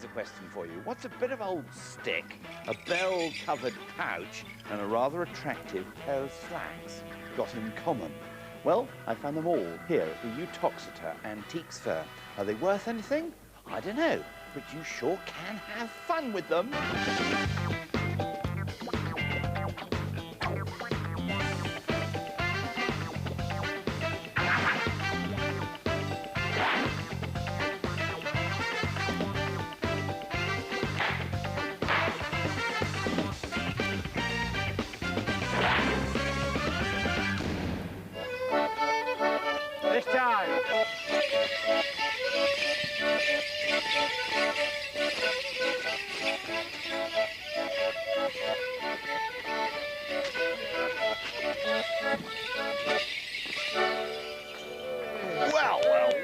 a question for you. What's a bit of old stick, a bell-covered pouch, and a rather attractive pair of slacks got in common? Well, I found them all here at the Uttoxeter Antiques Fair. Are they worth anything? I don't know, but you sure can have fun with them. This time.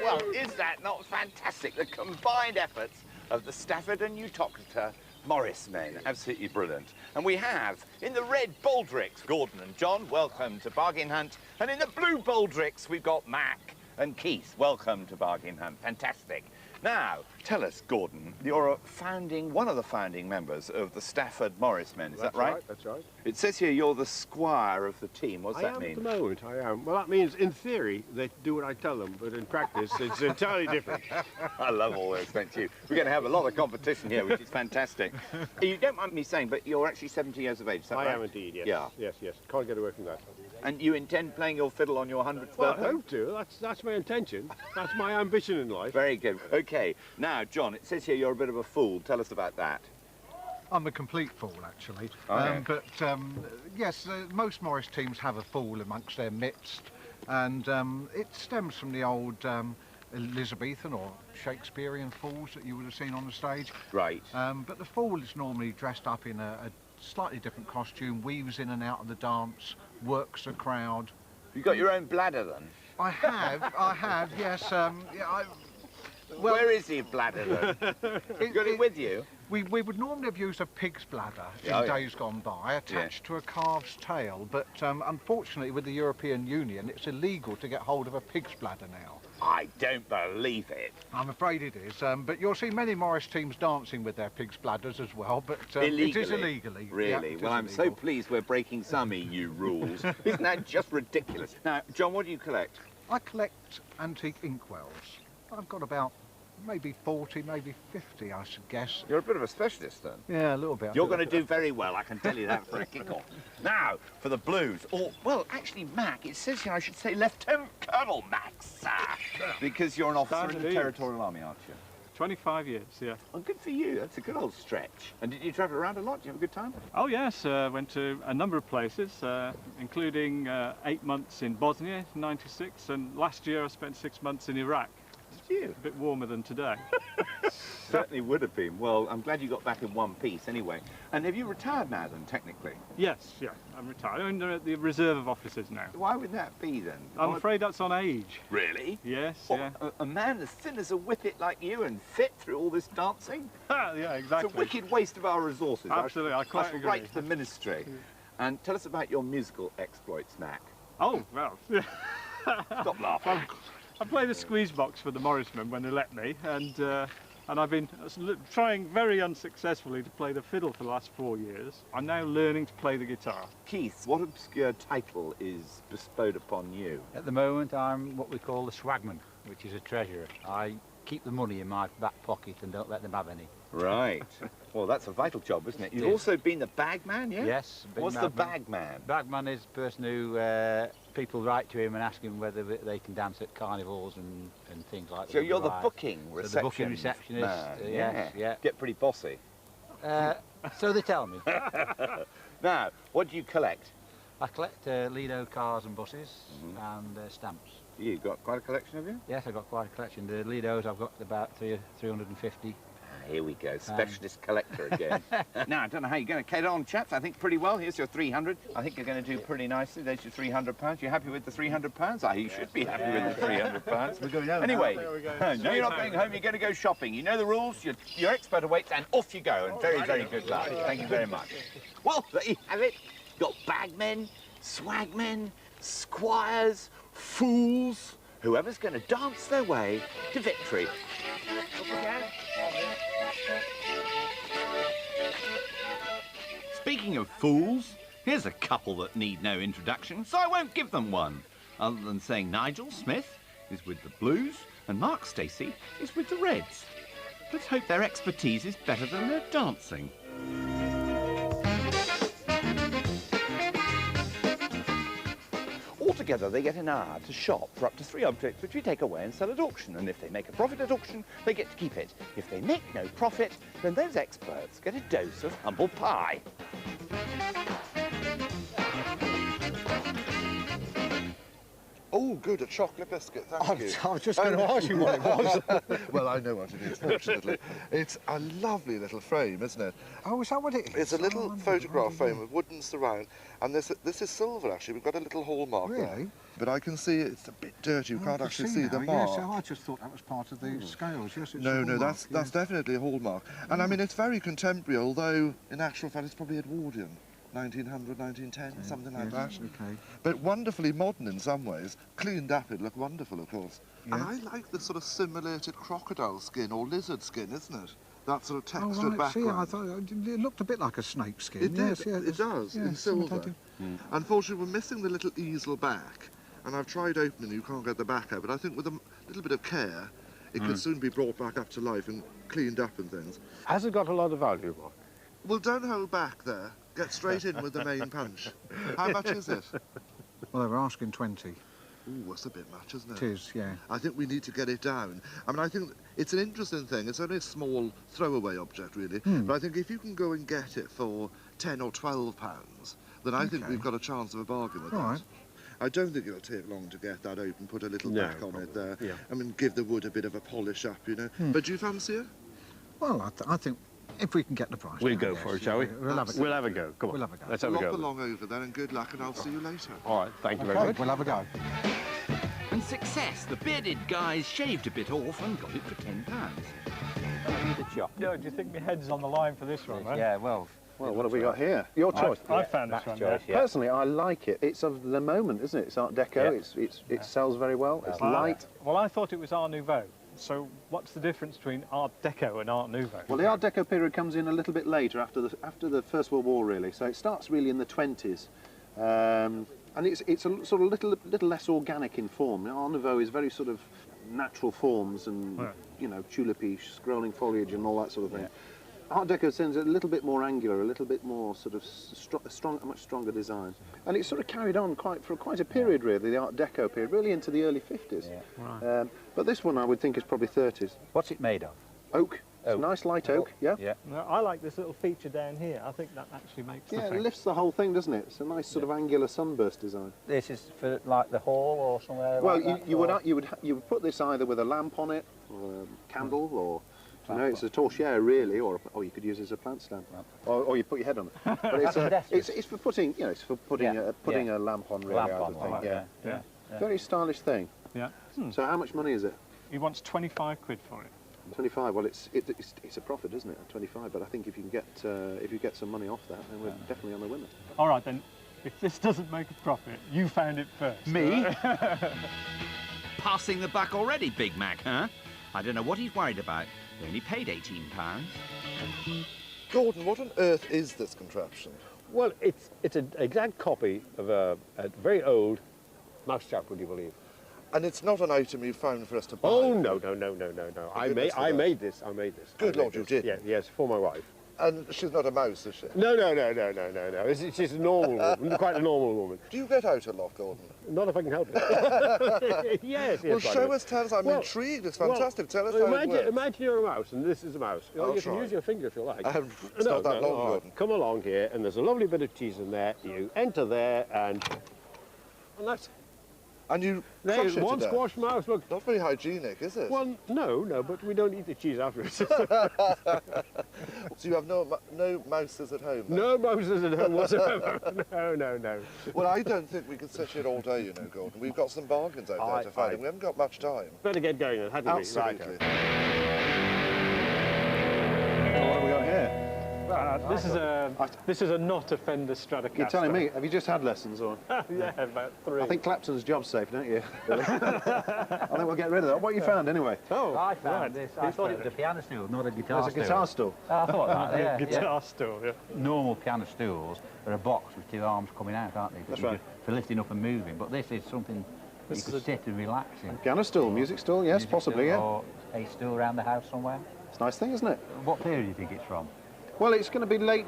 Well, is that not fantastic? The combined efforts of the Stafford and Uttoxeter Morris men. Absolutely brilliant. And we have, in the red baldricks, Gordon and John, welcome to Bargain Hunt. And in the blue baldricks, we've got Mac and Keith. Welcome to Bargain Hunt. Fantastic. Now, tell us, Gordon, you're one of the founding members of the Stafford Morris men, is that right? That's right. It says here you're the squire of the team. What does that mean? At the moment, I am. Well, that means, in theory, they do what I tell them, but in practice, it's entirely different. I love all those, thank you. We're going to have a lot of competition here, which is fantastic. You don't mind me saying, but you're actually 70 years of age, is that right? I am indeed, yes. Yeah. Yes. Can't get away from that. And you intend playing your fiddle on your 100th Well, birthday? I hope to. That's my intention. That's my ambition in life. Very good. OK, now, John, it says here you're a bit of a fool. Tell us about that. I'm a complete fool, actually. Okay. Yes, most Morris teams have a fool amongst their midst, and it stems from the old Elizabethan or Shakespearean fools that you would have seen on the stage. Right. But the fool is normally dressed up in a slightly different costume, weaves in and out of the dance, works the crowd. You got your own bladder, then? I have, yes. Well, where is your bladder, then? You got it with you? We would normally have used a pig's bladder in days gone by, attached to a calf's tail, but unfortunately with the European Union it's illegal to get hold of a pig's bladder now. I don't believe it. I'm afraid it is, but you'll see many Morris teams dancing with their pig's bladders as well, but illegally. It is illegally. Really? Yeah, well, I'm so pleased we're breaking some EU rules. Isn't that just ridiculous? Now, John, what do you collect? I collect antique inkwells. I've got about maybe 40, maybe 50, I should guess. You're a bit of a specialist, then. Yeah, a little bit. You're going to do very well, I can tell you that for a kick-off. Now, for the blues. Or, well, actually, Mac, it says here I should say Lieutenant Colonel Mac, sir. Because you're an officer in the Territorial Army, aren't you? 25 years, yeah. Oh, good for you. That's a good old stretch. And did you travel around a lot? Did you have a good time? Oh, yes. Went to a number of places, including 8 months in Bosnia, in '96, and last year I spent 6 months in Iraq. Did you? A bit warmer than today. Certainly would have been. Well, I'm glad you got back in one piece anyway. And have you retired now then, technically? Yes, yeah, I'm retired. I'm in the reserve of officers now. Why would that be then? I'm afraid that's on age. Really? Yes, What, yeah. A man as thin as a whippet like you and fit through all this dancing? Yeah, exactly. It's a wicked waste of our resources. Absolutely, I quite shall agree. write to the ministry. And tell us about your musical exploits, Mac. Oh, well. Stop laughing. I play the squeeze box for the Morrismen when they let me, and I've been trying very unsuccessfully to play the fiddle for the last 4 years. I'm now learning to play the guitar. Keith, what obscure title is bestowed upon you? At the moment, I'm what we call the swagman, which is a treasurer. I keep the money in my back pocket and don't let them have any. Right. Well, that's a vital job, isn't it? You've also been the bagman, yeah? Yes. What's the bagman? Bagman is the person who people write to him and ask him whether they can dance at carnivals and things like that. So you're the booking receptionist? So the booking receptionist, yes, yeah. Get pretty bossy. So they tell me. Now, what do you collect? I collect Lido cars and buses and stamps. You got quite a collection, have you? Yes, I've got quite a collection. The Lidos I've got about 350. Here we go, specialist collector again. Now, I don't know how you're going to get on, chaps. I think pretty well. Here's your 300. I think you're going to do pretty nicely. There's your £300. You happy with the £300? You should be happy with the £300. We're going home. Anyway, Now. no, you're not going home. You're going to go shopping. You know the rules. Your expert awaits, and off you go. And very, very good luck. Thank you very much. Well, there you have it. Got bagmen, swagmen, squires, fools, whoever's going to dance their way to victory. Up again. speaking of fools, here's a couple that need no introduction, so I won't give them one. Other than saying Nigel Smith is with the Blues and Mark Stacey is with the Reds. Let's hope their expertise is better than their dancing. Altogether, they get an hour to shop for up to 3 objects which we take away and sell at auction. And if they make a profit at auction, they get to keep it. If they make no profit, then those experts get a dose of humble pie. Oh, good, a chocolate biscuit, thank you. I was just going to ask you what it was. Well, I know what it is, fortunately. It's a lovely little frame, isn't it? Oh, is that what it is? It's a little photograph frame with wooden surround, and this is silver, actually. We've got a little hallmark there. Really? But I can see it's a bit dirty. You Oh, I can't can actually see see the now, mark. Yes, I just thought that was part of the scales. Yes, it's No, a no, hallmark, that's definitely a hallmark. And I mean, it's very contemporary, although in actual fact it's probably Edwardian. 1900, 1910, something like that. Okay. But wonderfully modern in some ways. Cleaned up, it'd look wonderful, of course. Yeah. And I like the sort of simulated crocodile skin or lizard skin, isn't it? That sort of textured Oh, right. background. See, I thought it looked a bit like a snake skin. It yes, did, yeah, it does, in silver. imitated. Unfortunately, we're missing the little easel back, and I've tried opening, you can't get the back out, but I think with a little bit of care, it could soon be brought back up to life and cleaned up and things. Has it got a lot of value, Mark? Well, don't hold back there. Get straight in with the main punch. How much is it? Well, they were asking 20. Ooh, that's a bit much, isn't it? It is, yeah. I think we need to get it down. I mean, I think it's an interesting thing. It's only a small throwaway object, really. But I think if you can go and get it for 10 or 12 pounds, then I think Okay. we've got a chance of a bargain with All that. right. I don't think it'll take long to get that open, put a little No, back on it there. yeah. I mean, give the wood a bit of a polish up, you know. But do you fancy it? Well, I think if we can get the price. We'll down, go yes, for it, shall we? We'll have a go. We'll have a go. Come on. We'll have a go. Let's have a Lop go. along over there and good luck, and I'll see you later. All right, thank you very Okay, much. we'll have a go. And success. The bearded guys shaved a bit off and got it for £10. No, do you think my head's on the line for this one, man? Yeah, well, Well, what have we got here? Your choice. I found this Matt's one, choice, yeah. yeah. Personally, I like it. It's of the moment, isn't it? It's Art Deco. Yeah. It sells very well. It's light. Well, I thought it was Art Nouveau. So what's the difference between Art Deco and Art Nouveau? Well, the Art Deco period comes in a little bit later, after the First World War, really. So it starts really in the 20s, and it's a sort of little less organic in form. Art Nouveau is very sort of natural forms and you know, tulipy, scrolling foliage and all that sort of thing. Art Deco sends a little bit more angular, a little bit more sort of a much stronger design, and it's sort of carried on for quite a period, really. The Art Deco period, really into the early 50s. Yeah. But this one, I would think, is probably 30s. what's it made of? Oak. It's Oak. nice light oak. Yeah. Yeah. No, I like this little feature down here. I think that actually makes the Yeah, thing. it lifts the whole thing, doesn't it? It's a nice sort of angular sunburst design. This is for like the hall or somewhere. Well, like that, you or- would put this either with a lamp on it, or a candle, or you know, it's a torchère really, or you could use it as a plant stand, or you put your head on it. But it's for putting, you know, it's for putting Yeah. a lamp on really. Lamp I on, would think. right, Yeah. Yeah. Very stylish thing. Yeah. So how much money is it? He wants 25 quid for it. 25. Well, it's a profit, isn't it? At 25. But I think if you get some money off that, then we're definitely on the winner. All right, then. If this doesn't make a profit, you found it first. Me? Passing the buck already, Big Mac, huh? I don't know what he's worried about. He only paid £18. Gordon, what on earth is this contraption? Well, it's an exact copy of a very old mousetrap, would you believe? And it's not an item you found for us to buy. Oh no! I goodness for made that. this. Good Lord, you did. Yeah, yes, for my wife. And she's not a mouse, is she? No. She's a normal woman, quite a normal woman. Do you get out a lot, Gordon? Not if I can help it. yes. Well, quite a show bit. us, tell us. I'm Well, intrigued. It's well, fantastic. Tell us how it works. Imagine you're a mouse, and this is a mouse. I'll You can try. use your finger if you like. It's not that long, Gordon. Come along here, and there's a lovely bit of cheese in there. You enter there, and that's And you there. crush it One to death. squash mouse. Look. Not very hygienic, is it? Well, no, but we don't eat the cheese afterwards. So you have no mouses at home? then? No mouses at home whatsoever. No. Well, I don't think we can sit here all day, you know, Gordon. We've got some bargains out there to find, and we haven't got much time. Better get going then, hadn't we? Absolutely. Right. What have we got here? This is a not a Fender Stratocaster. You're telling me, have you just had lessons or? Yeah, about 3. I think Clapton's job's safe, don't you? Billy? I think we'll get rid of that. What you found anyway? Oh, I found this. I thought it was a piano stool, not a guitar There's stool. a guitar stool. I thought that, yeah. guitar stool, yeah. Normal piano stools are a box with 2 arms coming out, aren't they? That's right. For lifting up and moving, but this is something you could sit and relax in. Piano stool, music stool, yes, Music possibly, stool, yeah. Or a stool around the house somewhere. It's a nice thing, isn't it? What period do you think it's from? Well, it's going to be late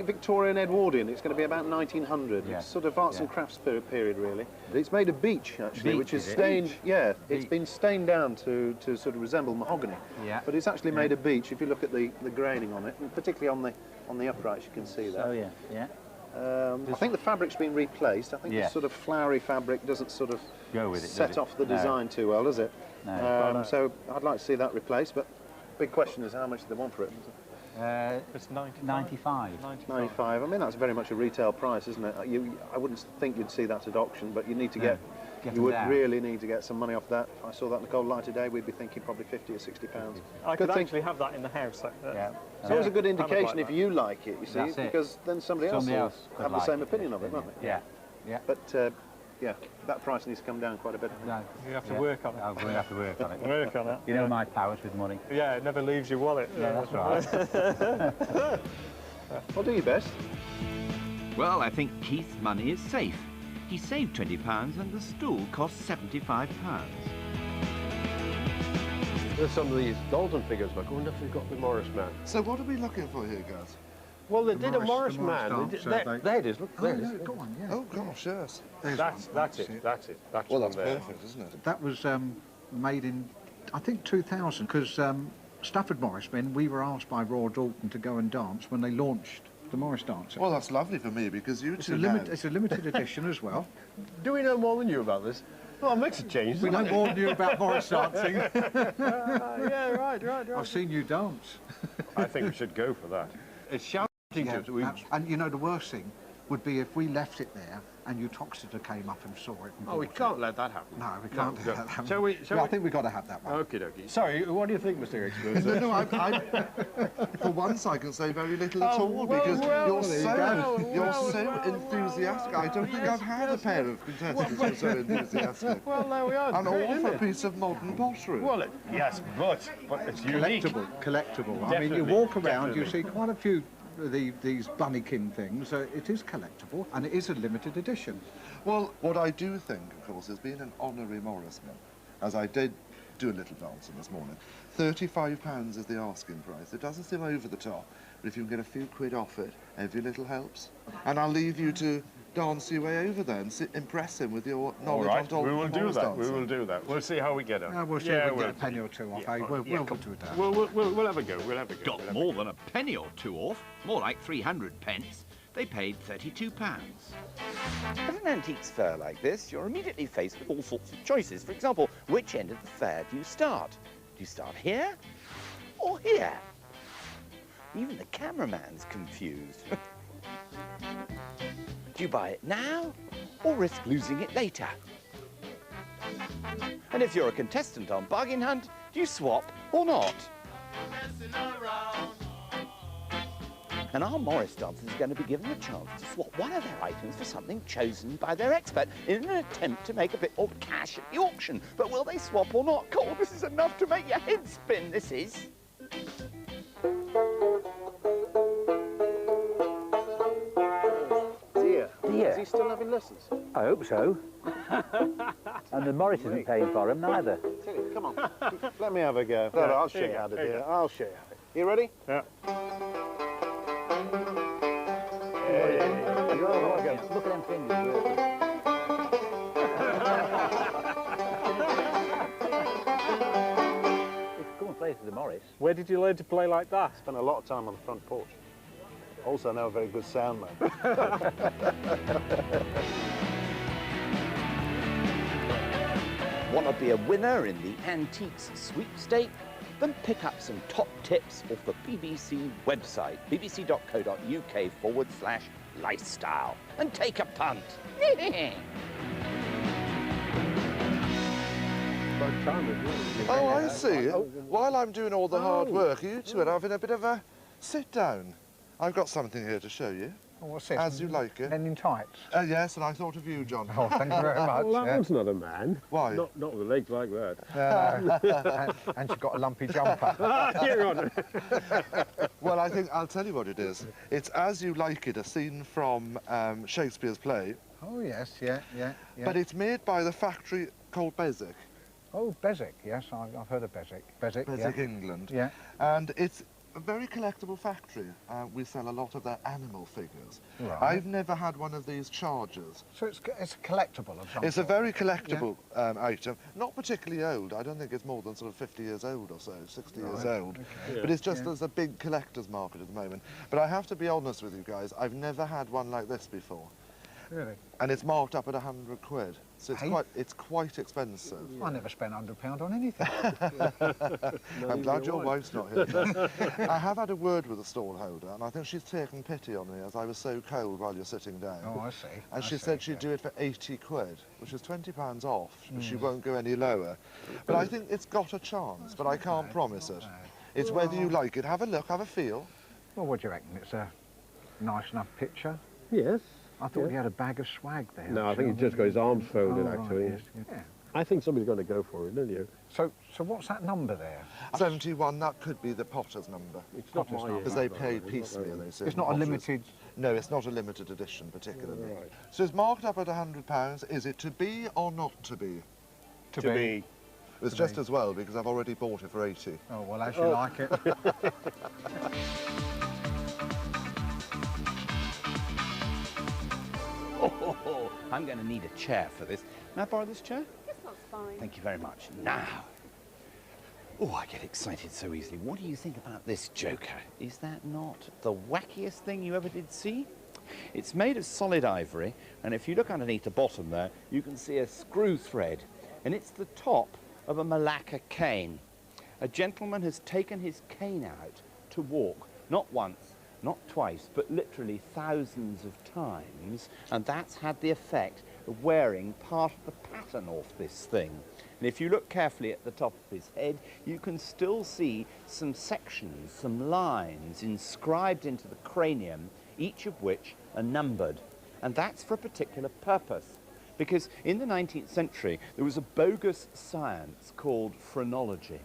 Victorian Edwardian. It's going to be about 1900. Yeah. It's sort of arts and crafts period, really. It's made of beach, actually, Beech, which is is it? stained. Beech? Yeah, it's Beech. been stained down to sort of resemble mahogany. Yeah. But it's actually made of beech. If you look at the graining on it, and particularly on the uprights, you can see that. Oh yeah, yeah. I think the fabric's been replaced. I think Yeah. the sort of flowery fabric doesn't sort of Go with it, set does it? off the No. design too well, does it? No. So I'd like to see that replaced, but big question is how much do they want for it? It's 95. 95. 95. I mean, that's very much a retail price, isn't it? I wouldn't think you'd see that at auction, but you need to Get you them would down. really need to get some money off that. If I saw that in the cold light today, we'd be thinking probably 50 or 60 pounds. I Good could thing. actually have that in the house. Yeah. It's always a good I would indication like if that. you like it, you see, That's it. because then somebody else Somebody will else could have the like same it, opinion of it, won't they? Yeah. Yeah. But yeah, that price needs to come down quite a bit. No. You have to Yeah. work on it. I'm going to have to work on it. Work on it. You know my powers with money. Yeah, it never leaves your wallet. Yeah, that's right. Well, do your best. Well, I think Keith's money is safe. He saved £20 and the stool cost £75. There's some of these Dalton figures, but I wonder if we've got the Morris man. So what are we looking for here, guys? Well, they did a Morris the Morris man. dance, They did, so there, they- there it is, look, there it is. go on, yeah. Oh gosh, yes. That's it, that's it. That's Well, one that's there. perfect, isn't it? That was made in, I think, 2000, because Stafford Morris men, we were asked by Royal Dalton to go and dance when they launched the Morris Dancer. Well, that's lovely for me because you it's two a limited edition as well. Do we know more than you about this? Well, it makes a change. We know more than you about Morris dancing. Yeah, right. I've seen you dance. I think we should go for that. It's shouting to us. And you know, the worst thing would be if we left it there and Utoxeter came up and saw it. And Oh, we bought it. can't let that happen. No, we can't do no. that. Shall we- shall Yeah, we- I think we've got to have that one. Okie dokie. Sorry, what do you think, Mr. Expert? No, for once I can say very little at all because you're so enthusiastic. I don't think I've had a pair of contestants who are so enthusiastic. Well, there we are. And Great, all isn't for a it? piece of modern pottery. Well, yes, but it's unique. Collectible. I mean, you Definitely, walk around, you definitely. see quite a few of these bunnykin things. It is collectible, and it is a limited edition. Well, what I do think, of course, is being an honorary Morrisman, as I did do a little dancing this morning, £35 is the asking price. It doesn't seem over the top, but if you can get a few quid off it, every little helps. And I'll leave you to dance your way over there and impress him with your All knowledge right, on Dalton we will do Morris that. We dancing. will do that. We'll see how we get on. We'll see Yeah, if we we'll can get a penny or two off. Yeah, We'll yeah, come to it. We'll have a go. We'll have a go. Got more than a penny or two off, more like 300 pence. They paid £32. At an antiques fair like this, you're immediately faced with all sorts of choices. For example, which end of the fair do you start? Do you start here or here? Even the cameraman's confused. Do you buy it now or risk losing it later? And if you're a contestant on Bargain Hunt, do you swap or not? And our Morris dancers are going to be given the chance to swap one of their items for something chosen by their expert in an attempt to make a bit more cash at the auction. But will they swap or not? God, this is enough to make your head spin, this is. Dear. Dear. Is he still having lessons? I hope so. And the Morris isn't paying for him neither. Tilly, come on. Let me have a go. No, I'll show you how to do it. I'll show you how to. You ready? Yeah. Look at them fingers working. If you come and play to the Morris. Where did you learn to play like that? Spent a lot of time on the front porch. Also know a very good sound man. Want to be a winner in the Antiques Sweepstake? Then pick up some top tips off the BBC website, bbc.co.uk/lifestyle, and take a punt. Oh, I see. While I'm doing all the hard work, you two are having a bit of a sit down. I've got something here to show you. Oh, what's this? As you like it. Men in tights. Yes, and I thought of you, John. Oh, thank you very much. Well, that yeah. one's not a man. Why? Not with legs like that. And she's got a lumpy jumper. You're on. Well, I think I'll tell you what it is. It's As You Like It, a scene from Shakespeare's play. Oh, yes, yeah. But it's made by the factory called Beswick. Oh, Beswick, yes, I've heard of Beswick. Beswick, Beswick, yeah. England. Yeah. And it's a very collectible factory. We sell a lot of their animal figures. Right. I've never had one of these chargers. So it's a collectible of some It's a sort. very collectible item, not particularly old. I don't think it's more than sort of 50 years old or so, 60 years old. Okay. But it's just there's a big collector's market at the moment. But I have to be honest with you guys, I've never had one like this before. Really? And it's marked up at 100 quid. So it's Hey? it's quite expensive. I never spent £100 on anything. I'm glad your wife's not here. I have had a word with the stallholder, and I think she's taken pity on me as I was so cold while you're sitting down. Oh, I see. And I she see, said she'd yeah. do it for 80 quid, which is £20 off. She won't go any lower. But I think it's got a chance, but I can't promise it. It's whether you like it. Have a look, have a feel. Well, what do you reckon? It's a nice enough picture. Yes. I thought he had a bag of swag there. No, I actually. think he's just got his arms folded, Oh, right, actually. yes, yeah. I think somebody's going to go for it, don't you? So what's that number there? 71, that could be the potter's number. It's not Potter's my number. Because they paid piecemeal, they said. It's not a Potters. limited... No, it's not a limited edition particularly. Right. So it's marked up at £100. Is it to be or not to be? To be. It's To just be. as well because I've already bought it for 80. Oh, well, as you like it. Oh, I'm going to need a chair for this. May I borrow this chair? Yes, that's fine. Thank you very much. Now, oh, I get excited so easily. What do you think about this joker? Is that not the wackiest thing you ever did see? It's made of solid ivory, and if you look underneath the bottom there, you can see a screw thread, and it's the top of a Malacca cane. A gentleman has taken his cane out to walk, not once, not twice, but literally thousands of times, and that's had the effect of wearing part of the pattern off this thing. And if you look carefully at the top of his head, you can still see some sections, some lines inscribed into the cranium, each of which are numbered. And that's for a particular purpose. Because in the 19th century, there was a bogus science called phrenology.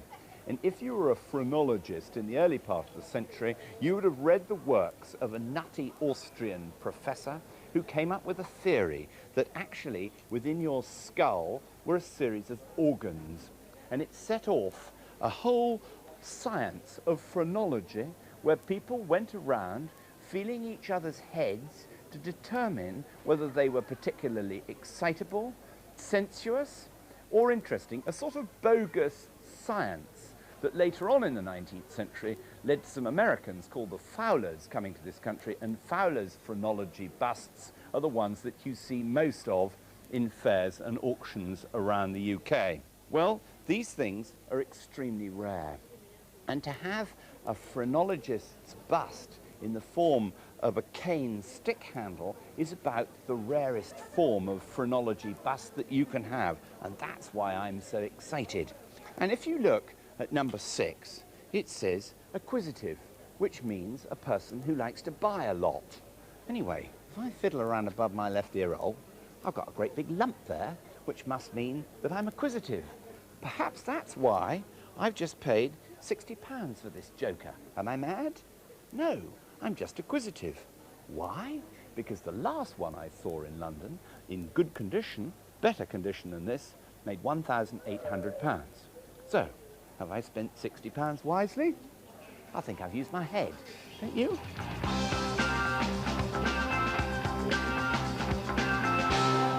And if you were a phrenologist in the early part of the century, you would have read the works of a nutty Austrian professor who came up with a theory that actually within your skull were a series of organs. And it set off a whole science of phrenology where people went around feeling each other's heads to determine whether they were particularly excitable, sensuous, or interesting, a sort of bogus science that later on in the 19th century led to some Americans called the Fowlers coming to this country, and Fowlers' phrenology busts are the ones that you see most of in fairs and auctions around the UK. Well, these things are extremely rare, and to have a phrenologist's bust in the form of a cane stick handle is about the rarest form of phrenology bust that you can have, and that's why I'm so excited. And if you look at number 6, it says acquisitive, which means a person who likes to buy a lot. Anyway, if I fiddle around above my left ear hole, I've got a great big lump there, which must mean that I'm acquisitive. Perhaps that's why I've just paid £60 for this joker. Am I mad? No, I'm just acquisitive. Why? Because the last one I saw in London, in good condition, better condition than this, made £1,800. So, have I spent £60 wisely? I think I've used my head. Don't you?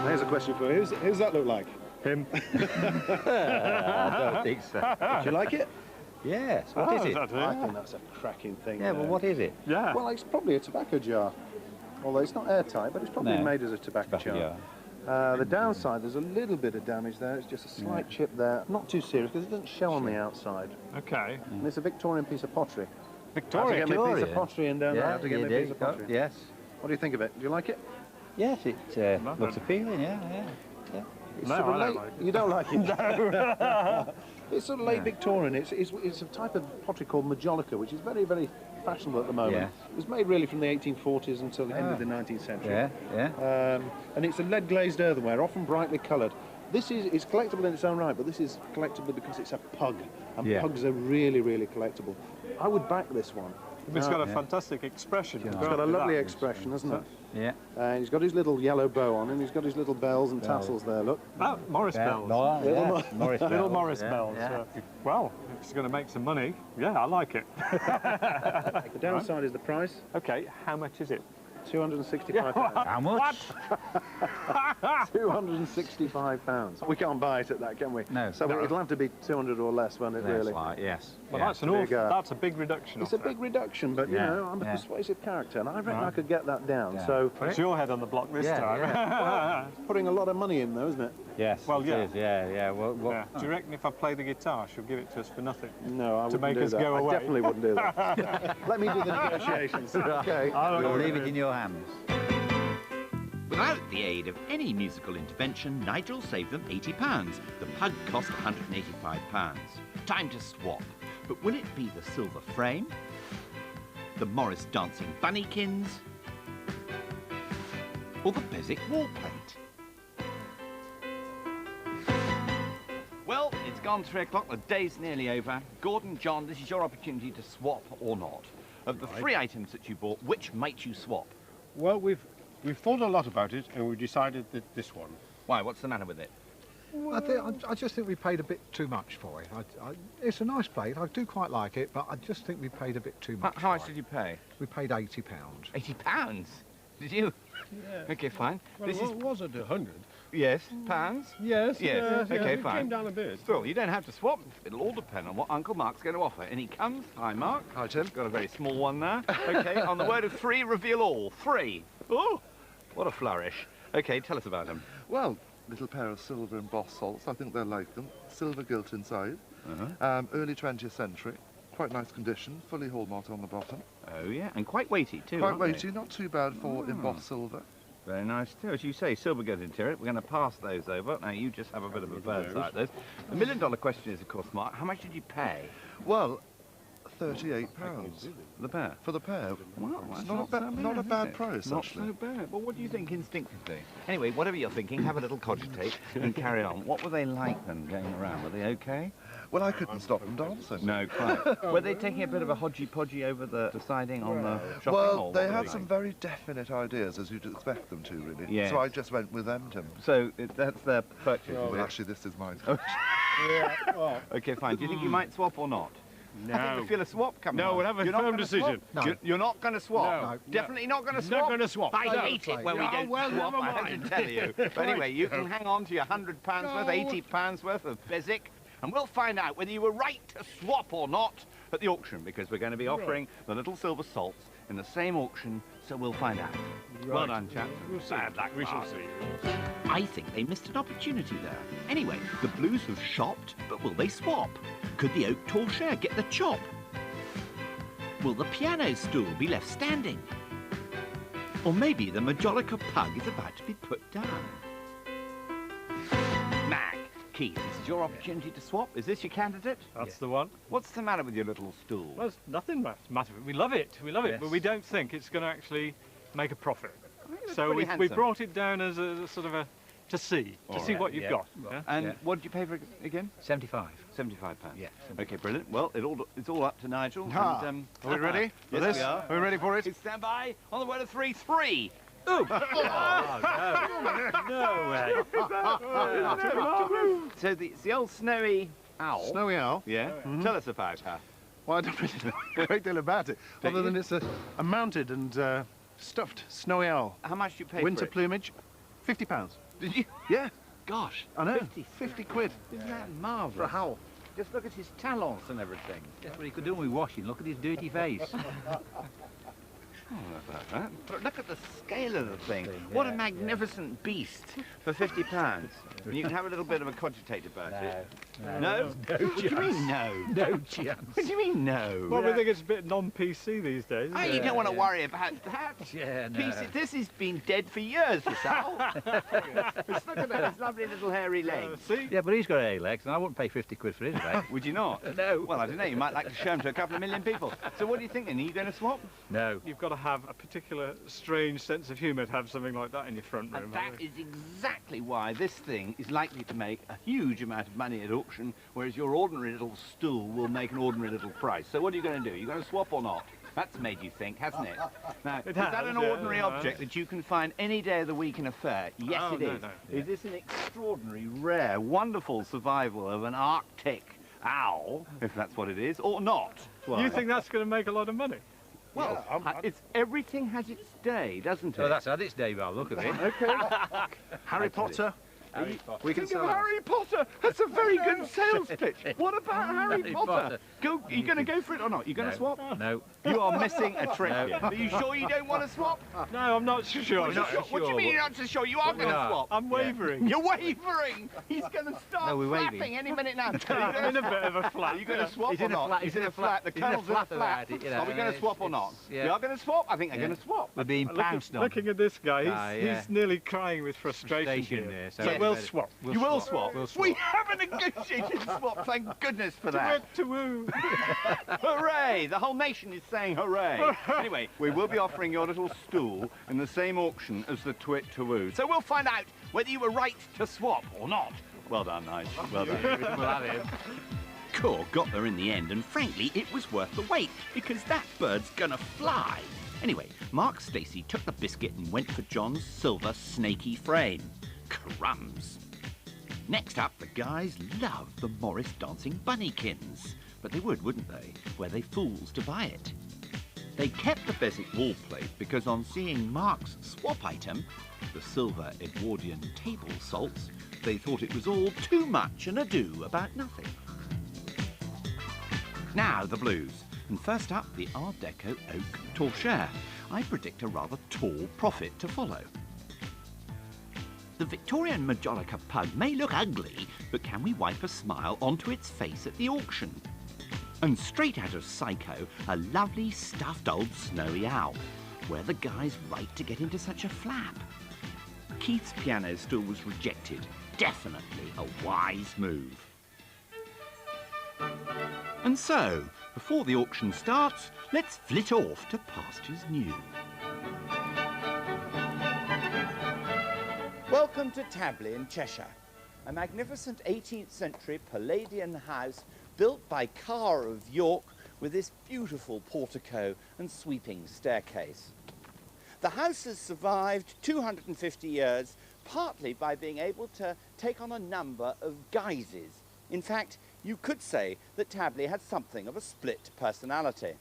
Here's a question for you. Who's that look like? Him. I don't think so. Do you like it? Yes, what is it? I think that's a cracking thing. Yeah, well, what is it? Yeah. Well, it's probably a tobacco jar. Although it's not airtight, but it's probably No. made as a tobacco jar. The downside, there's a little bit of damage there. It's just a slight chip there. Not too serious because it doesn't show on the outside. Okay. And it's a Victorian piece of pottery. Victoria. I have to get me a piece of Victorian? pottery in down there. I have to get you me a do. piece of pottery. Yes. What do you think of it? Do you like it? Yes, it looks appealing, yeah. It's No, sort of I don't late. like it. You don't like it? No. It's sort of late Victorian. It's a type of pottery called majolica, which is very, very fashionable at the moment. Yeah. It was made really from the 1840s until the end of the 19th century. Yeah. And it's a lead glazed earthenware, often brightly coloured. It's collectible in its own right, but this is collectible because it's a pug, and pugs are really, really collectible. I would back this one. It's got a fantastic expression. It's got a lovely expression, hasn't it? Yeah. He's got his little yellow bow on, and he's got his little bells and tassels there, look. Ah, Morris bells. Morris bells. Little Morris Yeah, bells. yeah. Well, if it's going to make some money, yeah, I like it. The downside is the price, Okay, how much is it? £265. How much? £265. We can't buy it at that, can we? No. So it'll have to be 200 or less, won't it, really? That's right, yes. Well, Yeah. that's a big reduction. It's a big reduction, but, you Yeah, know, I'm a yeah. persuasive character, and I reckon I Right. could get that down. Yeah. So, It's your head on the block this Yeah, time. putting a lot of money in, though, isn't it? Yes, Well, it yeah. is, yeah. Well, Yeah. Do you reckon if I play the guitar, she'll give it to us for nothing? No, I wouldn't make do us that. go away. I definitely wouldn't do that. Let me do the negotiations. Okay. we'll leave it in your hands. Without the aid of any musical intervention, Nigel saved them £80. The pug cost £185. Time to swap. But will it be the silver frame, the Morris dancing bunnykins, or the Bezic wall plate? Well, it's gone 3 o'clock, the day's nearly over. Gordon, John, this is your opportunity to swap or not. Of the 3 items that you bought, which might you swap? Well, we've thought a lot about it, and we decided that this one. Why, what's the matter with it? I just think we paid a bit too much for it. It's a nice plate. I do quite like it, but I just think we paid a bit too much. How much for did it. you pay? We paid £80. £80? Did you? Yeah. Okay, fine. Well, This is... was it 100? Yes, pounds? Yes. Yes. Okay, it fine. came down a bit. Still, you don't have to swap. It'll all depend on what Uncle Mark's going to offer. And he comes. Hi, Mark. Hi, Tim. Got a very small one there. Okay, on the word of 3, reveal all. 3. Oh, what a flourish. Okay, tell us about them. Well, little pair of silver embossed salts. I think they'll like them. Silver gilt inside. Early 20th century. Quite nice condition. Fully hallmarked on the bottom. Oh, yeah, and quite weighty, too, Quite aren't they? weighty. Not too bad for embossed silver. Very nice, too. As you say, silver gilt interior. We're going to pass those over. Now, you just have a bit of a bird's eye at those. The million-dollar question is, of course, Mark, how much did you pay Well, £38 for the pair? for the pair. Well, It's that's not so a is bad it? price, Not actually. so bad. Well, what do you think instinctively? Anyway, whatever you're thinking, have a little cogitate and carry on. What were they like then, going around? Were they okay? Well, I couldn't stop them dancing. No, quite. Were they taking a bit of a hodgy-podgy over the deciding on the shopping Well, mall? they What were had some very definite ideas, as you'd expect them to, really. Yes. So I just went with them, Tim. So that's their purchase, Well, is it? actually, this is mine. Yeah. Well, Okay, fine. Do you think you might swap or not? I think we feel a swap coming No, on. we'll have a You're not firm gonna decision. swap? No. You're not going to swap? No. Definitely not going to swap? Not going to swap. I No. hate it when we Oh, don't well, swap, never I have mind. to tell you. But anyway, you can hang on to your £100 worth, £80 worth of Bezic, and we'll find out whether you were right to swap or not at the auction, because we're going to be offering the little silver salts in the same auction, so we'll find out. Well done, chaps. We'll see. Bad luck, We shall Mark. see. I think they missed an opportunity there. Anyway, the Blues have shopped, but will they swap? Could the oak torchère get the chop? Will the piano stool be left standing? Or maybe the Majolica pug is about to be put down. Mag, Keith, this is your opportunity to swap. Is this your candidate? That's the one. What's the matter with your little stool? Well, there's nothing matter. We love it. We love it, Yes. but we don't think it's going to actually make a profit. it's So pretty we handsome. brought it down as a sort of to see what you've yeah. got. Yeah? And Yeah. what did you pay for it again? 75. £75. Yeah. Okay, brilliant. Well, it's all up to Nigel. Ah, and, are we ready for Yes, this? we are. Are we ready for it? Please stand by on the word of 3, 3. No way. So it's the old snowy owl. Snowy owl. Yeah. Tell us about her. Well, I don't really know a great deal about it, Don't other you? than it's a mounted and stuffed snowy owl. How much did you pay Winter for it? plumage, £50. Did you? Yeah, Gosh. I know. 50 £50 Isn't that marvellous? for a howl. Just look at his talons and everything. That's what he could do with washing. Look at his dirty face. Oh, not about that. But look at the scale of the thing. What a magnificent beast for £50. And you can have a little bit of a cogitate about it. No? No What do you chance. mean no? No chance. What do you mean no? Well, we think it's a bit non-PC these days. Oh, Isn't you it? don't want to worry about that. Yeah, no. This has been dead for years, this owl. Just look at that, his lovely little hairy legs. See? Yeah, but he's got 8 legs, and I wouldn't pay 50 quid for his leg. Would you not? No. Well, I don't know, you might like to show him to a couple of million people. So what do you think then? Are you going to swap? No. You've got to have a particular strange sense of humour to have something like that in your front room. And that is exactly why this thing is likely to make a huge amount of money at auction, whereas your ordinary little stool will make an ordinary little price. So what are you going to do? Are you going to swap or not? That's made you think, hasn't it? Now, is that an ordinary object that you can find any day of the week in a fair? Yes, Oh, it no, is. no. Is this an extraordinary, rare, wonderful survival of an Arctic owl, if that's what it is, or not? You think that's going to make a lot of money? Well, it's everything has its day, doesn't it? Oh, that's had its day, Val. Look at it. Okay. Harry Potter. Harry Potter. We can Think of sell it. Harry Potter. That's a very good sales pitch. What about Harry Harry Potter? Potter. Go. Are you going to go for it or not? You going to swap? No. You are missing a trick. No. Are you sure you don't want to swap? No, I'm not so sure. We're not What do you sure, mean but- you're not so sure? You are going to are. swap. I'm wavering. You're wavering. He's going to start No, we're flapping waving. any minute now. I'm in a bit of a flat. Are you going to swap He's or in a not? flat, He's in a flat. The he's in a colonel's in a flat flat. about it, you know, Are we going to swap or not? yeah. We are going to swap. I think they're Yeah. going to swap. We're being pounced on. Looking at this guy, Yeah. he's nearly crying with frustration Frustration here. there, So so we'll better- swap. We'll You will swap. swap. We'll swap. We have a negotiated swap. Thank goodness for that. To woo. Hooray! The whole nation is saying hooray. Anyway, we will be offering your little stool in the same auction as the Twit to Woo. So we'll find out whether you were right to swap or not. Well done, Nige. Well done. We'll have him. Caw got there in the end, and frankly, it was worth the wait, because that bird's gonna fly. Anyway, Mark Stacey took the biscuit and went for John's silver snaky frame. Crumbs. Next up, the guys loved the Morris dancing bunnykins. But they would, wouldn't they? Were they fools to buy it? They kept the Beswick wall plate because on seeing Mark's swap item, the silver Edwardian table salts, they thought it was all too much and ado about nothing. Now the blues. And first up, the Art Deco oak torchère. I predict a rather tall profit to follow. The Victorian Majolica pug may look ugly, but can we wipe a smile onto its face at the auction? And straight out of Psycho, a lovely stuffed old snowy owl. Were the guys right to get into such a flap? Keith's piano stool was rejected. Definitely a wise move. And so, before the auction starts, let's flit off to pastures new. Welcome to Tabley in Cheshire, a magnificent 18th century Palladian house built by Carr of York with this beautiful portico and sweeping staircase. The house has survived 250 years, partly by being able to take on a number of guises. In fact, you could say that Tabley had something of a split personality.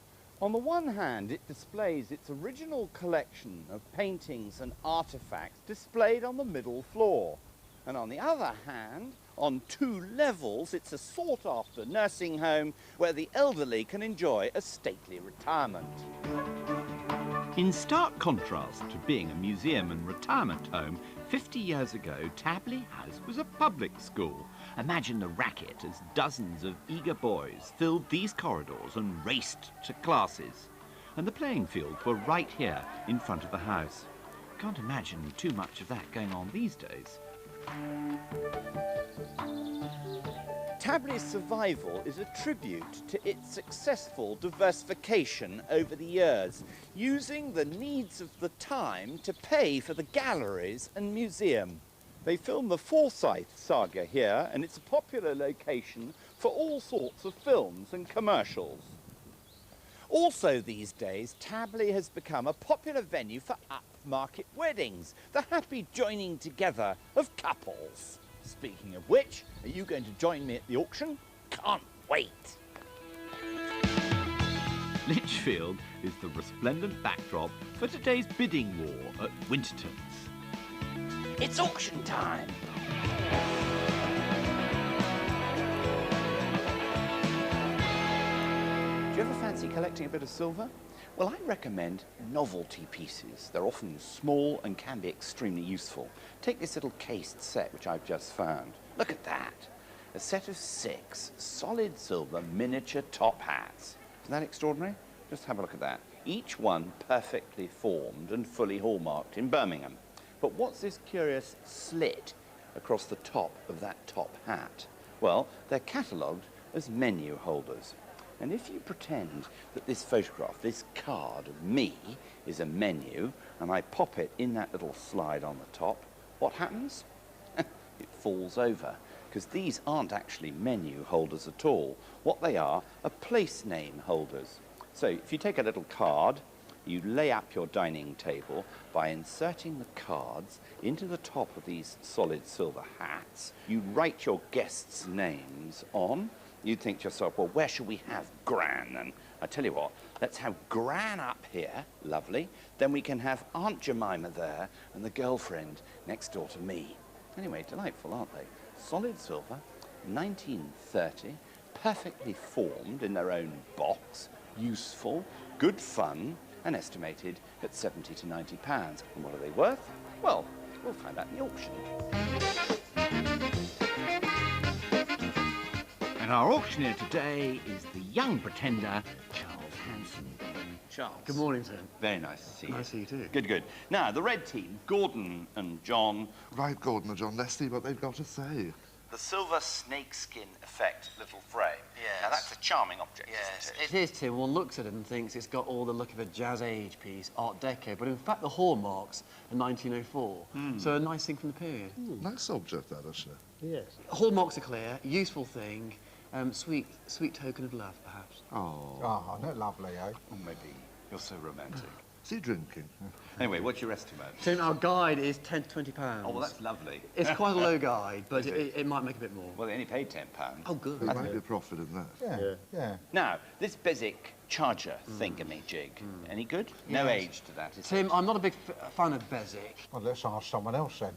On the one hand, it displays its original collection of paintings and artifacts displayed on the middle floor. And on the other hand, on 2 levels, it's a sought-after nursing home where the elderly can enjoy a stately retirement. In stark contrast to being a museum and retirement home, 50 years ago, Tabley House was a public school. Imagine the racket as dozens of eager boys filled these corridors and raced to classes. And the playing fields were right here in front of the house. Can't imagine too much of that going on these days. Tabley's survival is a tribute to its successful diversification over the years, using the needs of the time to pay for the galleries and museum. They filmed the Forsyth saga here, and it's a popular location for all sorts of films and commercials. Also these days, Tabley has become a popular venue for upmarket weddings, the happy joining together of couples. Speaking of which, are you going to join me at the auction? Can't wait! Lichfield is the resplendent backdrop for today's bidding war at Winterton's. It's auction time! Do you ever fancy collecting a bit of silver? Well, I recommend novelty pieces. They're often small and can be extremely useful. Take this little cased set, which I've just found. Look at that. a set of 6 solid silver miniature top hats. Isn't that extraordinary? Just have a look at that. Each one perfectly formed and fully hallmarked in Birmingham. But what's this curious slit across the top of that top hat? Well, they're catalogued as menu holders. And if you pretend that this photograph, this card of me, is a menu, and I pop it in that little slide on the top, what happens? It falls over, because these aren't actually menu holders at all. What they are place name holders. So if you take a little card, you lay up your dining table by inserting the cards into the top of these solid silver hats. You write your guests' names on. You think to yourself, well, where should we have Gran? And I tell you what, let's have Gran up here, lovely. Then we can have Aunt Jemima there and the girlfriend next door to me. Anyway, delightful, aren't they? Solid silver, 1930, perfectly formed in their own box, useful, good fun, and estimated at 70 to 90 pounds. And what are they worth? Well, we'll find out in the auction. And our auctioneer today is the young pretender, Charles Hanson. Charles. Good morning, Tim. Very nice to see you. Nice to see you too. Good, good. Now, the red team, Gordon and John. Right, Gordon and John, let's see what they've got to say. The silver snakeskin effect little frame. Yes. Now, that's a charming object, Yes, isn't it? it is, Tim. One looks at it and thinks it's got all the look of a Jazz Age piece, Art Deco, but in fact the hallmarks are 1904. So a nice thing from the period. Nice object, that, actually. Yes. Hallmarks are clear, useful thing, sweet token of love, perhaps. Oh. Oh, not lovely, eh? Oh, maybe. You're so romantic. Is he drinking? Anyway, what's your estimate? Tim, our guide is 10 to 20 pounds. Oh, well, that's lovely. It's quite a low guide, but it might make a bit more. Well, they only paid £10. Oh, good. There might be a profit in that. Yeah, yeah. Now, this Bezic charger thingamajig, any good? No Yes. age to that, is Tim, it? I'm not a big fan of Bezic. Well, let's ask someone else then.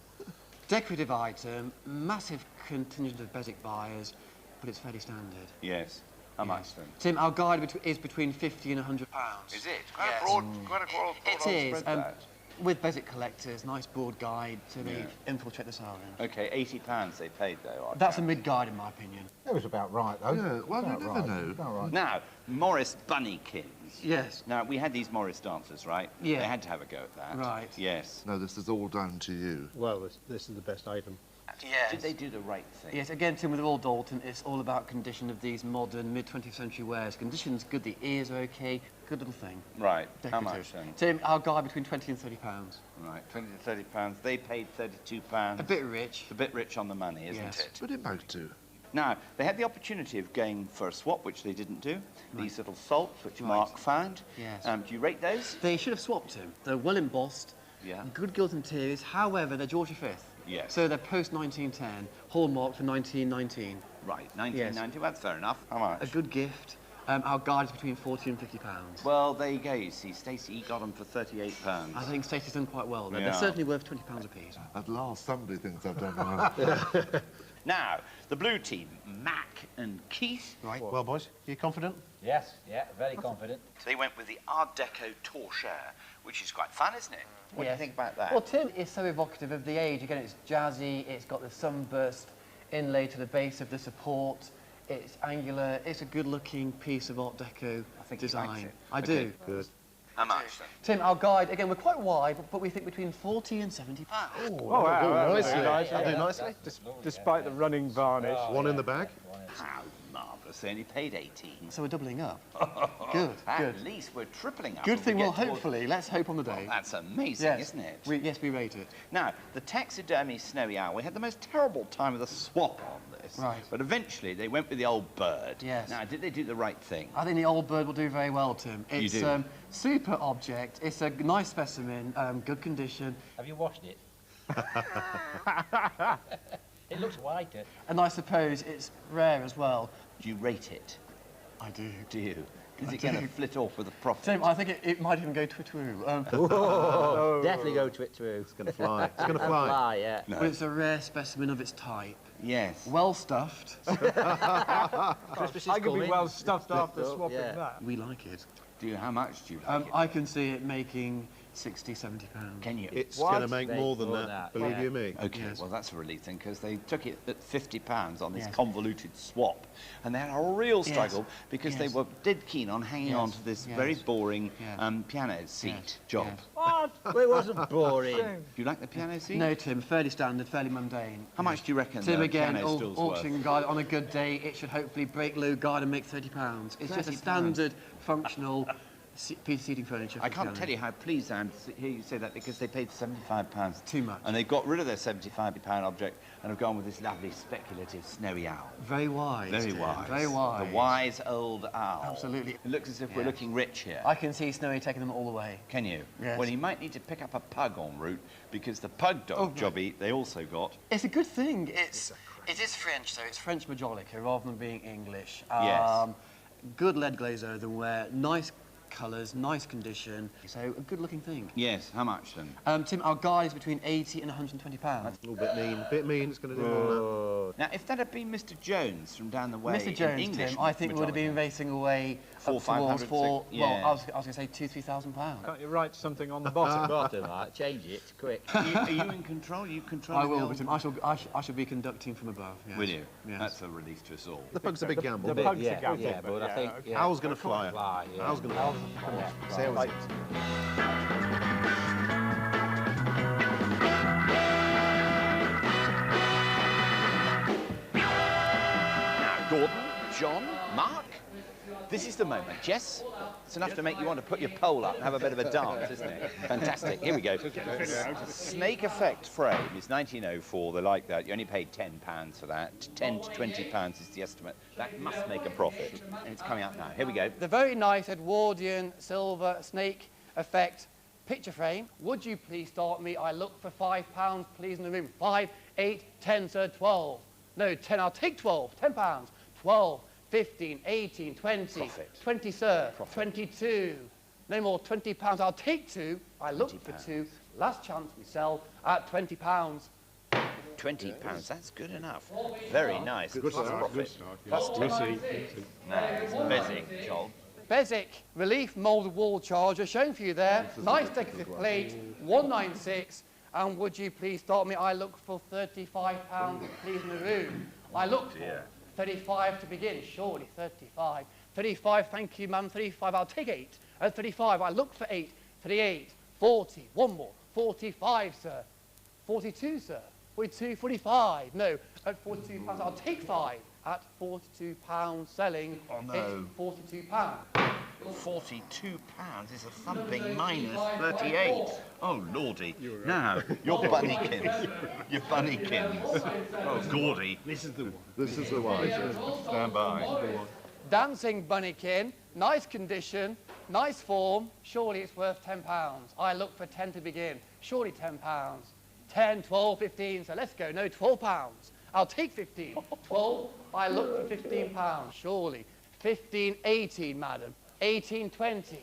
Decorative item, massive contingent of Bezic buyers, but it's fairly standard. Yes. How much then? Tim, our guide is between 50 and 100 pounds. Is it? Quite Yes. a broad, quite a broad It is. spread, that. With Bezic collectors, nice broad guide to Yeah. infiltrate the silent. Okay, £80 they paid, though. That's a mid-guide, in my opinion. It was about right, though. Yeah, well, About you never right. know. About right. Now, Morris Bunnykins. Yes. Now, we had these Morris dancers, right? Yeah. They had to have a go at that. Right. Yes. No, this is all down to you. Well, this is the best item. Yes. Did they do the right thing? Yes, again, Tim, with Royal Dalton, it's all about condition of these modern mid-20th century wares. Condition's good, the ears are okay, good little thing. Right. How Decorative. much then? Tim, our guide between 20 and 30 pounds. Right, 20 to 30 pounds. They paid 32 pounds. A bit rich. It's a bit rich on the money, isn't Yes. it? But it might do. Now, they had the opportunity of going for a swap, which they didn't do. These little salts, which Right. Mark found. Yes. Do you rate those? They should have swapped him. They're well embossed, Yeah. good gilt interiors, however, they're George V. Yes. So they're post-1910, hallmarked for 1919. Right, 1990. Well, that's fair enough. How A much? good gift. Our guide is between 40 and 50 pounds. Well, there you go. You see, Stacey got them for 38 pounds. I think Stacey's done quite well there. Yeah. They're certainly worth 20 pounds apiece. At last, somebody thinks I've done well. Now, the blue team, Mac and Keith, Right, well, boys, you confident? Yes, yeah, very confident. they went with the Art Deco torchère, which is quite fun, isn't it? What do you think about that? Well, Tim is so evocative of the age. Again, it's jazzy, it's got the sunburst inlay to the base of the support, it's angular, it's a good-looking piece of Art Deco I think he likes design. it. I Okay. do. Good. How much then? Tim, our guide, again, we're quite wide, but we think between 40 and 70 pounds. Oh, wow. nicely. Yeah, I do nicely. Despite the running varnish. One in the bag. How marvellous. They only paid 18. So we're doubling up. Good, At good. least we're tripling up. Good when thing, we well, get towards- hopefully, let's hope on the day. Well, that's amazing, Yes. isn't it? Yes, we rate it. Now, the taxidermy snowy owl, we had the most terrible time with a swap on this. Right. But eventually they went with the old bird. Yes. Now, did they do the right thing? I think the old bird will do very well, Tim. You It's do? super object. It's a nice specimen, good condition, Have you washed it? It looks whiter. and I suppose it's rare as well. Do you rate it? I do. Do you? Is I it going to do. flit off with a profit? Tim, I think it might even go twitteroo. Definitely go to it through. It's going to fly. It's going to fly. Fly, yeah. No. But it's a rare specimen of its type. Yes. Well stuffed. Christmas is I could coming. be well stuffed after Stuffed up, swapping yeah. that. We like it. How much do you like it? I can see it making 60, 70 pounds. Can you? It's going to make more than More that, than believe that, you me. Okay, Yes. well that's a relief then, because they took it at £50 on this Yes. convoluted swap, and they had a real struggle because they Yes. were dead keen on hanging on Yes. to this Yes. very boring Yes. piano seat Yes. job. Yes. What? Well, it wasn't boring. Do you like the piano seat? No, Tim, fairly standard, fairly mundane. How much do you reckon Tim, the again, piano stool's auction worth? guide on a good day, it should hopefully break low guide and make £30. It's just a £30. standard, functional piece of seating furniture. I can't tell you how pleased I am to hear you say that, because they paid £75. Too much. And they got rid of their £75 object and have gone with this lovely speculative snowy owl. Very wise. Very Tim, wise. Very wise. The wise old owl. Absolutely. It looks as if we're Yes. looking rich here. I can see Snowy taking them all the way. Can you? Yes. Well, you might need to pick up a pug en route, because the pug dog jobby they also got. It's a good thing. It is French, though. It's French Majolica rather than being English. Yes. Good lead glaze earthenware, nice colours, nice condition. So a good-looking thing. Yes. How much then? Tim, our guide is between £80 and £120. A little bit mean. Bit mean, it's going to do more than that. Now, if that had been Mr. Jones from down the way, Mr. Jones, in English, Tim, I think we would have been Majolica. racing away Four, up towards 500, four. yeah. Well, I was going to say £2,000-3,000. Can't you write something on the Bottom, bottom? bottom, like, change it, quick. Are you in control? Are you controlling I will, the but old- Tim, I shall be conducting from above. Yes. Will you? Yes. That's a relief to us all. The pug's a big gamble. the pug's a yeah, gamble, yeah, but but I think... okay. Yeah, Owl's going to fly. fly, yeah. Owl's going to Owl's fly. gonna See how fly. it is. Now, Gordon, John, Mark, this is the moment, yes? It's enough to make you want to put your pole up and have a bit of a dance, isn't it? Fantastic. Here we go. Snake Effect frame is 1904. They like that. You only paid £10 for that. £10 to £20 is the estimate. That must make a profit. And it's coming out now. Here we go. The very nice Edwardian silver snake effect picture frame. Would you please start me? I look for £5, please, in the room. 5, 8, 10, sir, 12. No, 10, I'll take 12. £10. 12, 15, 18, 20. Profit. 20, sir. Profit. 22. No more, £20. I'll take 2. I look for 2. Last chance we sell at £20. £20. That's good enough. Very nice. Plus profit. Plus We'll 10. see. Now, Bezic, John. Bezic Relief Moulded Wall Charger shown for you there. Nice decorative plate, 196. And would you please start me? I look for £35, please, in the room. I look for 35 to begin, surely 35. 35, thank you, ma'am, 35, I'll take 8. At 35, I look for 8. 38, 40, one more, 45, sir. 42, sir. 42, 45, no, at £42, I'll take 5. At £42 selling, it's £42. £42 is a thumping minus 38. Oh, lordy. Now, your bunnykins. Your bunnykins. Oh, Gordy. This is the one. Stand by. Dancing bunnykin, nice condition, nice form, surely it's worth £10. I look for 10 to begin, surely £10. 10, 12, 15, so let's go, no, £12. I'll take 15. 12, I look for £15, surely. 15, 18, madam. 18, 20.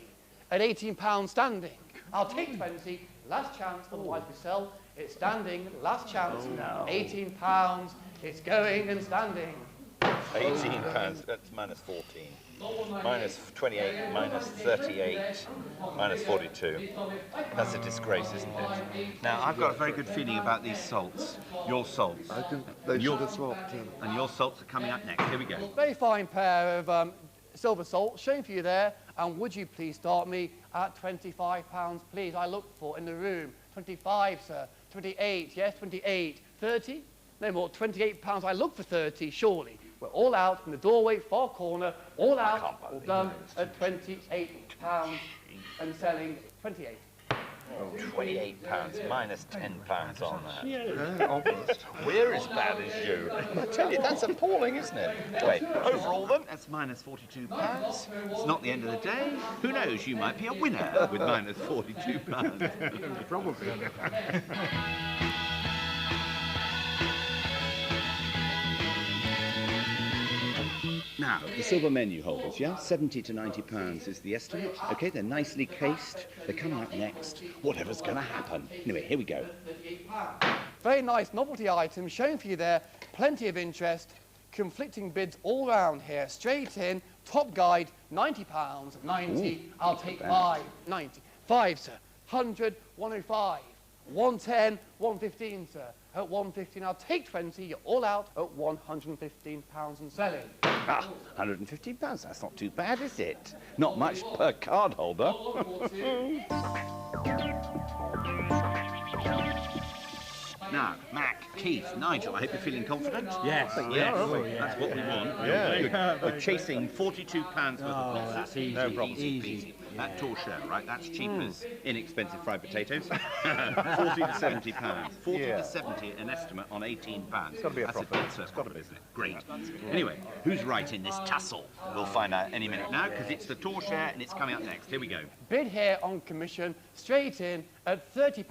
At £18 standing. I'll take 20. Last chance, otherwise we sell. It's standing, last chance. £18. It's going and standing. £18, that's minus 14. Minus 28, minus 38, minus 42. That's a disgrace, isn't it? Now, I've got a very good feeling about these salts. Your salts. I think they should have swapped. And your salts are coming up next. Here we go. Very fine pair of silver salt shown for you there. And would you please start me at £25, please? I look for in the room. 25, sir. 28, yes, 28. 30? No more, £28. I look for 30, surely. We're all out in the doorway, far corner, all out, all done at £28 and selling 28. Oh, £28, minus £10 on that. Yeah, obvious. We're as bad as you. I tell you, that's appalling, isn't it? Anyway, overall then, that's minus £42. It's not the end of the day. Who knows, you might be a winner with minus £42. Probably. Now, the silver menu holders, yeah? £70 to £90 is the estimate. Okay, they're nicely cased. They're coming up next. Whatever's going to happen. Anyway, here we go. Very nice novelty item shown for you there. Plenty of interest. Conflicting bids all round here. Straight in. Top guide, £90. 90. I'll take 5. 90. 5, sir. 100, 105. 110, 115, sir. At 115, I'll take 20. You're all out at £115 and selling. Ah, £115, that's not too bad, is it? Not much per card holder. Now, Mac, Keith, Nigel, I hope you're feeling confident? Yes. Yes, that's what we want. Yeah. We're chasing £42 worth of boxes. That's easy, No problems, easy. peasy. That torture, right? That's cheap as inexpensive fried potatoes. 40 to 70 pounds. 40 to 70, an estimate on 18 pounds. It's got to be a profit. That's a profit, isn't it? Great. Anyway, who's right in this tussle? We'll find out any minute now, because it's the tour share and it's coming up next. Here we go. Bid here on commission, straight in at £30.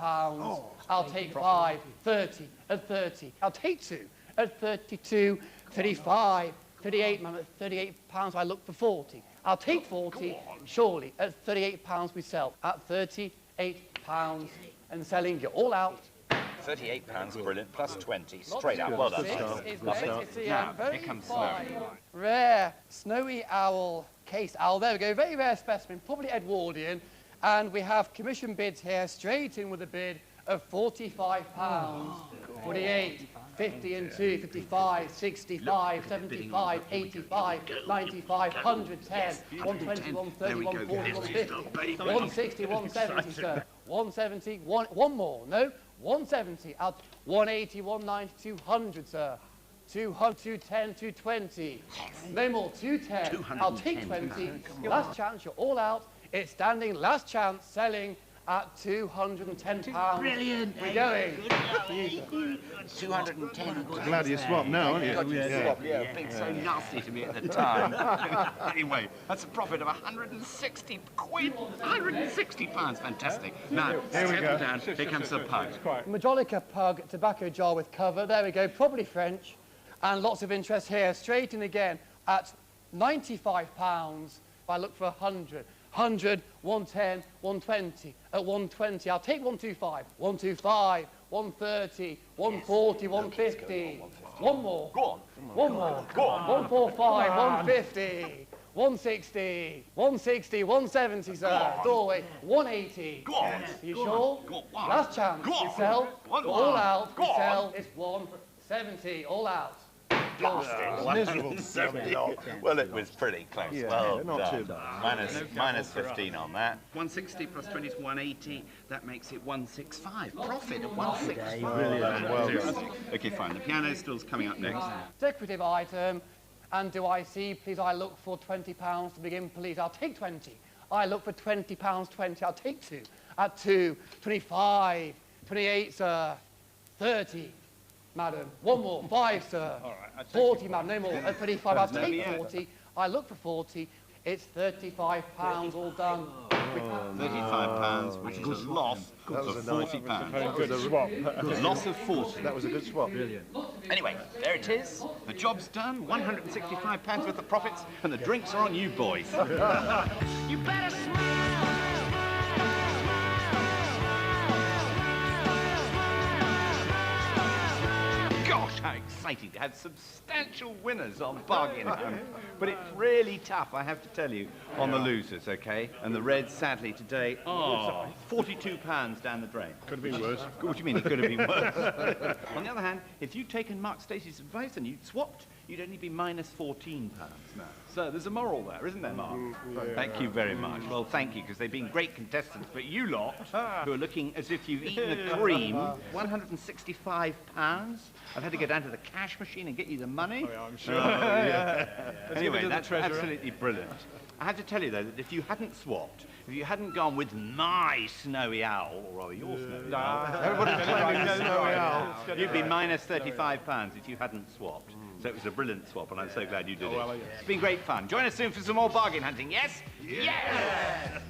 I'll take 5, 30, at 30. I'll take 2, at 32, 35, 38, ma'am, at £38 I look for 40. I'll take 40, surely, at £38 we sell. At £38 and selling, you're all out. £38, brilliant, plus 20, straight up. Well done. It's a Now, very here comes fine, Snowy. rare snowy owl, case owl. There we go, very rare specimen, probably Edwardian. And we have commission bids here, straight in with a bid of £45. 48, 50 and 2, 55, 65, 75, 85, 95, 110, 120, 130, 140, 150, 160, 170, sir. 170, one more, no? 170, out 180, 190, 200, sir. 200, 210, 220. No more, 210. I'll take 20. Last chance, you're all out. It's standing, last chance, selling at £210. Brilliant. We're going. 210. Glad you swapped now, aren't you? God, you swapped, yeah, being so nasty to me at the time. Anyway, that's a profit of 160 quid. 160 pounds, fantastic. Now, settle down. Here comes the pug. Majolica pug, tobacco jar with cover. There we go, probably French. And lots of interest here. Straight in again at £95. If I look for 100. 100, 110, 120. At 120, I'll take 125. 125, 130, 140, 150. One more. Go on. One more. Go on. 145, 150. 160, 160, 170, sir. Doorway, 180. Go on. You sure? Go on. Last chance. Go on. We sell. Go on. All out. Go We on. sell. It's 170. All out. Miserable. Well, it was pretty close. Yeah, well not done. too bad. Minus 15 on that. 160 plus 20 is 180. That makes it 165. Profit of 165. Well, okay, fine. The piano still's coming up next. Decorative item. And do I see, please, I look for £20 to begin, please. I'll take 20. I look for £20, 20. I'll take 2. At 2, 25, 28, sir. 30. Madam, one more, 5, sir. All right, 40, madam, no more. At 35, I'll take 40. I look for 40. It's £35, all done. £35, which is a loss of £40. Good swap. Loss of 40. That was a good swap. Brilliant. Anyway, there it is. The job's done. £165 worth of profits, and the drinks are on you, boys. You better smile. Gosh, how exciting to have substantial winners on Bargain Hunt. But it's really tough, I have to tell you, on the losers, OK? And the Reds, sadly, today, £42 down the drain. Could have been worse. What do you mean it could have been worse? On the other hand, if you'd taken Mark Stacey's advice and you'd swapped, you'd only be minus £14 now. So there's a moral there, isn't there, Mark? Thank you very much. Well, thank you, because they've been great contestants. But you lot, who are looking as if you've eaten the cream, £165. I've had to go down to the cash machine and get you the money. Oh, yeah, I'm sure. Anyway, that's absolutely brilliant. I have to tell you, though, that if you hadn't swapped, if you hadn't gone with my snowy owl, or rather your snowy owl, Everybody's claiming the snowy owl. you'd be minus £35 if you hadn't swapped. So it was a brilliant swap, and I'm so glad you did it. Well, yes. It's been great fun. Join us soon for some more bargain hunting, yes? Yes!